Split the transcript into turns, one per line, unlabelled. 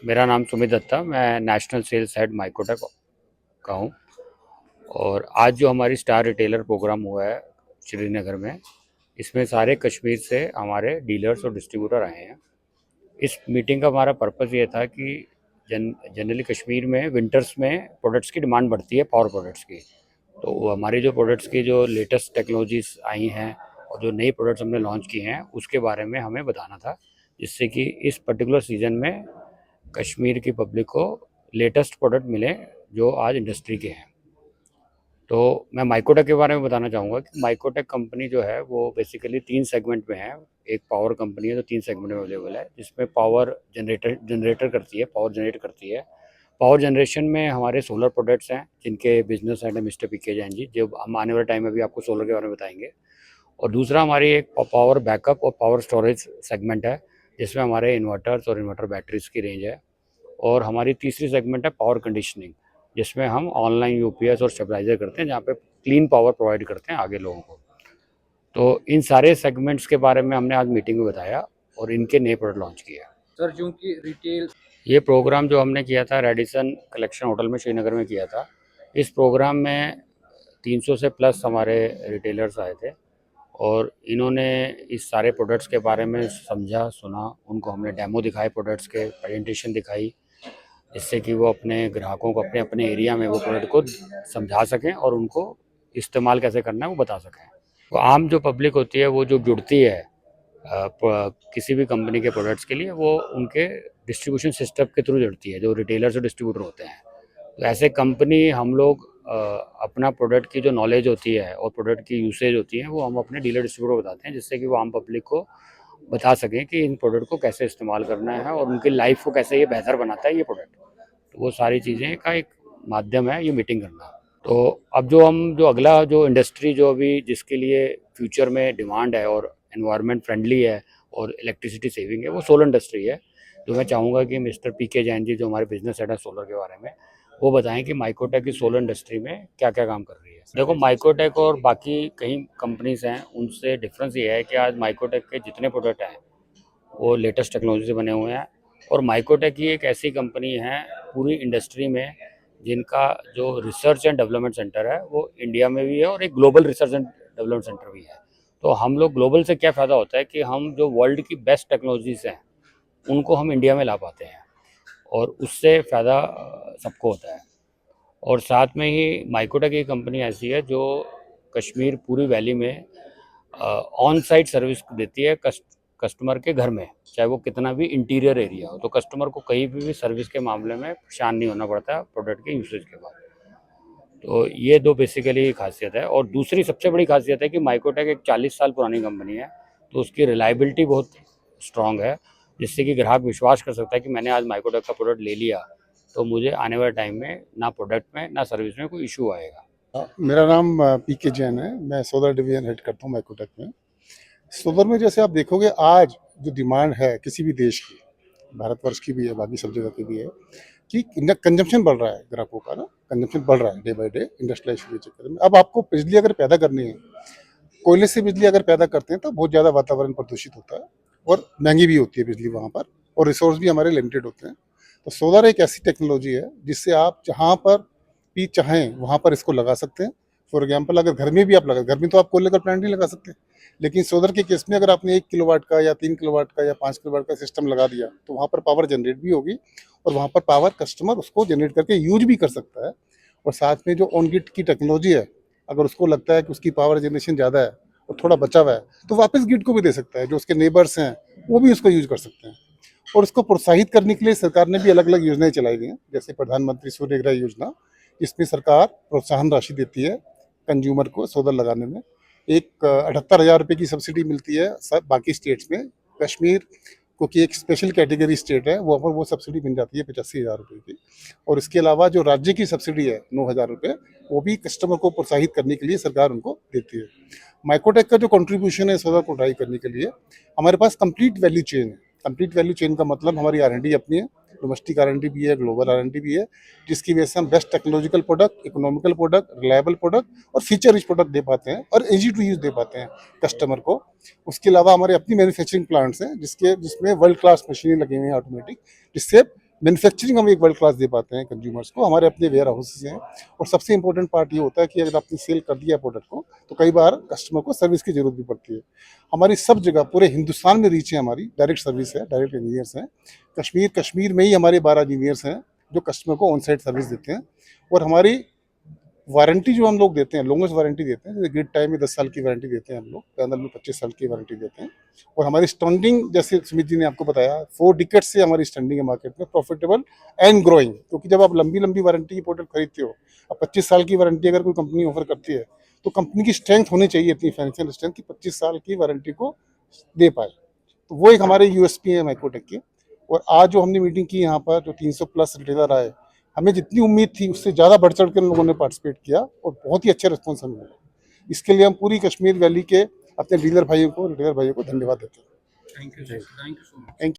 मेरा नाम सुमित दत्ता, मैं नेशनल सेल्स हेड माइकोटेक का हूँ। और आज जो हमारी स्टार रिटेलर प्रोग्राम हुआ है श्रीनगर में, इसमें सारे कश्मीर से हमारे डीलर्स और डिस्ट्रीब्यूटर आए हैं। इस मीटिंग का हमारा पर्पज़ ये था कि जनरली कश्मीर में विंटर्स में प्रोडक्ट्स की डिमांड बढ़ती है, पावर प्रोडक्ट्स की। तो वो हमारी जो प्रोडक्ट्स की जो लेटेस्ट टेक्नोलॉजीज आई हैं और जो नई प्रोडक्ट्स हमने लॉन्च की हैं, उसके बारे में हमें बताना था, जिससे कि इस पर्टिकुलर सीज़न में कश्मीर की पब्लिक को लेटेस्ट प्रोडक्ट मिले जो आज इंडस्ट्री के हैं। तो मैं माइकोटेक के बारे में बताना चाहूँगा कि माइकोटेक कंपनी जो है वो बेसिकली 3 सेगमेंट में है। एक पावर कंपनी है जो 3 सेगमेंट में अवेलेबल है, जिसमें पावर जनरेटर करती है, पावर जनरेट करती है। पावर जनरेशन में हमारे सोलर प्रोडक्ट्स हैं, जिनके बिजनेस हेड है मिस्टर पीके जैन जी, जो हम आने वाले टाइम में भी आपको सोलर के बारे में बताएंगे। और दूसरा हमारी एक पावर बैकअप और पावर स्टोरेज सेगमेंट है, जिसमें हमारे इन्वर्टर्स और इन्वर्टर बैटरीज की रेंज है। और हमारी तीसरी सेगमेंट है पावर कंडीशनिंग, जिसमें हम ऑनलाइन यूपीएस और स्टेबलाइजर करते हैं, जहाँ पे क्लीन पावर प्रोवाइड करते हैं आगे लोगों को। तो इन सारे सेगमेंट्स के बारे में हमने आज मीटिंग में बताया और इनके नए प्रोडक्ट लॉन्च किए।
सर, जो कि रिटेल
ये प्रोग्राम जो हमने किया था रेडिसन कलेक्शन होटल में श्रीनगर में किया था। इस प्रोग्राम में 300 से प्लस हमारे रिटेलर्स आए थे और इन्होंने इस सारे प्रोडक्ट्स के बारे में समझा, सुना। उनको हमने डेमो दिखाए, प्रोडक्ट्स के प्रेजेंटेशन दिखाई, जिससे कि वो अपने ग्राहकों को अपने अपने एरिया में वो प्रोडक्ट को समझा सकें और उनको इस्तेमाल कैसे करना है वो बता सकें। तो आम जो पब्लिक होती है वो जो जुड़ती है किसी भी कंपनी के प्रोडक्ट्स के लिए, वो उनके डिस्ट्रीब्यूशन सिस्टम के थ्रू जुड़ती है, जो रिटेलर्स और डिस्ट्रीब्यूटर होते हैं। तो ऐसे कंपनी हम लोग अपना प्रोडक्ट की जो नॉलेज होती है और प्रोडक्ट की यूसेज होती है वो हम अपने डीलर डिस्ट्रीब्यूटर को बताते हैं, जिससे कि वो आम पब्लिक को बता सकें कि इन प्रोडक्ट को कैसे इस्तेमाल करना है और उनकी लाइफ को कैसे ये बेहतर बनाता है ये प्रोडक्ट। तो वो सारी चीज़ें का एक माध्यम है ये मीटिंग करना। तो अब जो अगला जो इंडस्ट्री जो अभी जिसके लिए फ्यूचर में डिमांड है और एनवायरनमेंट फ्रेंडली है और इलेक्ट्रिसिटी सेविंग है, वो सोलर इंडस्ट्री है। तो मैं चाहूँगा कि मिस्टर पीके जैन जी, जो हमारे बिजनेस हेड है सोलर के बारे में, वो बताएं कि माइक्रोटेक की सोलर इंडस्ट्री में क्या क्या काम कर रही है। देखो, माइक्रोटेक और बाकी कई कंपनीज हैं, उनसे डिफरेंस ये है कि आज माइक्रोटेक के जितने प्रोडक्ट हैं वो लेटेस्ट टेक्नोलॉजी से बने हुए हैं। और माइक्रोटेक ही एक ऐसी कंपनी है पूरी इंडस्ट्री में जिनका जो रिसर्च एंड डेवलपमेंट सेंटर है वो इंडिया में भी है और एक global research and development centre भी है। तो हम लोग ग्लोबल से क्या फ़ायदा होता है कि हम जो वर्ल्ड की बेस्ट टेक्नोलॉजीज हैं उनको हम इंडिया में ला पाते हैं और उससे फ़ायदा सबको होता है। और साथ में ही माइक्रोटेक की कंपनी ऐसी है जो कश्मीर पूरी वैली में ऑन साइट सर्विस देती है कस्टमर के घर में, चाहे वो कितना भी इंटीरियर एरिया हो। तो कस्टमर को कहीं भी सर्विस के मामले में परेशान नहीं होना पड़ता प्रोडक्ट के यूसेज के बाद। तो ये दो बेसिकली खासियत है। और दूसरी सबसे बड़ी खासियत है कि माइक्रोटेक एक 40 साल पुरानी कंपनी है, तो उसकी रिलायबिलिटी बहुत स्ट्रांग है, जिससे कि ग्राहक विश्वास कर सकता है कि मैंने आज माइक्रोटेक का प्रोडक्ट ले लिया तो मुझे आने वाले टाइम में ना प्रोडक्ट में ना सर्विस में कोई इशू आएगा।
मेरा नाम पीके जैन है। मैं सोलर डिवीजन हेड करता हूँ माइक्रोटेक में। सोलर में जैसे आप देखोगे आज जो डिमांड है किसी भी देश की, भारतवर्ष की भी है, बाकी सब जगह की भी है, कि कंजम्पशन बढ़ रहा है, ग्राहकों का ना कंजम्पशन बढ़ रहा है डे बाय डे इंडस्ट्रियलाइजेशन के चक्कर में। अब आपको बिजली अगर पैदा करनी है, कोयले से बिजली अगर पैदा करते हैं तो बहुत ज़्यादा वातावरण प्रदूषित होता है और महंगी भी होती है बिजली वहाँ पर, और रिसोर्स भी हमारे लिमिटेड होते हैं। तो सोलर एक ऐसी टेक्नोलॉजी है जिससे आप जहाँ पर भी चाहें वहाँ पर इसको लगा सकते हैं। फॉर एग्जाम्पल अगर घर में भी आप लगा, घर में तो आप कोयले का प्लांट नहीं लगा सकते, लेकिन सोलर के केस में अगर आपने 1 किलोवाट का या 3 किलोवाट का या 5 किलोवाट का सिस्टम लगा दिया तो वहाँ पर पावर जनरेट भी होगी और वहाँ पर पावर कस्टमर उसको जनरेट करके यूज भी कर सकता है। और साथ में जो ऑन ग्रिड की टेक्नोलॉजी है, अगर उसको लगता है कि उसकी पावर जनरेशन ज़्यादा है और थोड़ा बचा हुआ है तो वापस ग्रिड को भी दे सकता है। जो उसके नेबर्स हैं वो भी उसको यूज कर सकते हैं। और इसको प्रोत्साहित करने के लिए सरकार ने भी अलग अलग योजनाएं चलाई हुई हैं, जैसे प्रधानमंत्री सूर्यग्रह योजना। इसमें सरकार प्रोत्साहन राशि देती है कंज्यूमर को सोलर लगाने में। एक 78,000 रुपये की सब्सिडी मिलती है सब बाकी स्टेट्स में। कश्मीर क्योंकि एक स्पेशल कैटेगरी स्टेट है, वहाँ पर वो सब्सिडी मिल जाती है 85,000 रुपये की। और इसके अलावा जो राज्य की सब्सिडी है 9,000 रुपये, वो भी कस्टमर को प्रोत्साहित करने के लिए सरकार उनको देती है। माइक्रोटेक का जो कंट्रीब्यूशन है सोलर को ड्राइव करने के लिए, हमारे पास कंप्लीट वैल्यू चेन है। कंप्लीट वैल्यू चेन का मतलब हमारी R&D अपनी है, डोमेस्टिक R&D भी है, ग्लोबल R&D भी है, जिसकी वजह से हम best technological product, economical product, reliable product और फीचर रिच प्रोडक्ट दे पाते हैं और इजी टू यूज दे पाते हैं कस्टमर को। उसके अलावा हमारे अपनी मैन्युफैक्चरिंग प्लांट्स हैं जिसमें वर्ल्ड क्लास मशीनें लगी हुई हैं ऑटोमेटिक, जिससे मैन्युफैक्चरिंग हम एक वर्ल्ड क्लास दे पाते हैं कंज्यूमर्स को, हमारे अपने वेयर हाउसेज हैं। और सबसे इंपॉर्टेंट पार्ट ये होता है कि अगर आपने सेल कर दिया प्रोडक्ट को तो कई बार कस्टमर को सर्विस की जरूरत भी पड़ती है। हमारी सब जगह पूरे हिंदुस्तान में रीच है, हमारी डायरेक्ट सर्विस है, डायरेक्ट इंजीनियर्स हैं। कश्मीर में ही हमारे 12 इंजीनियर्स हैं जो कस्टमर को ऑन साइट सर्विस देते हैं। और हमारी वारंटी जो हम लोग देते हैं, लॉन्गेस्ट वारंटी देते हैं, जैसे ग्रिड टाइम में 10 साल की वारंटी देते हैं हम लोग, पैनल में 25 साल की वारंटी देते हैं। और हमारी स्टैंडिंग, जैसे सुमित जी ने आपको बताया, 4 डिकेट से हमारी स्टैंडिंग है मार्केट में, प्रॉफिटेबल एंड ग्रोइंग। क्योंकि जब आप लंबी लंबी वारंटी की प्रोडक्ट खरीदते हो, अब 25 साल की वारंटी अगर कोई कंपनी ऑफर करती है तो कंपनी की स्ट्रेंथ होनी चाहिए, इतनी फाइनेंशियल स्ट्रेंथ की 25 साल की वारंटी को दे पाए। तो वो एक हमारे यूएसपी है माइक्रोटेक के। और आज जो हमने मीटिंग की यहाँ पर, जो 300 प्लस रिटेलर आए, हमें जितनी उम्मीद थी उससे ज़्यादा बढ़ चढ़ कर लोगों ने पार्टिसिपेट किया और बहुत ही अच्छा रिस्पॉन्स हमें मिला। इसके लिए हम पूरी कश्मीर वैली के अपने डीलर भाइयों को, रिटेलर भाइयों को धन्यवाद देते हैं।
Thank you sir, thank you so much.
Thank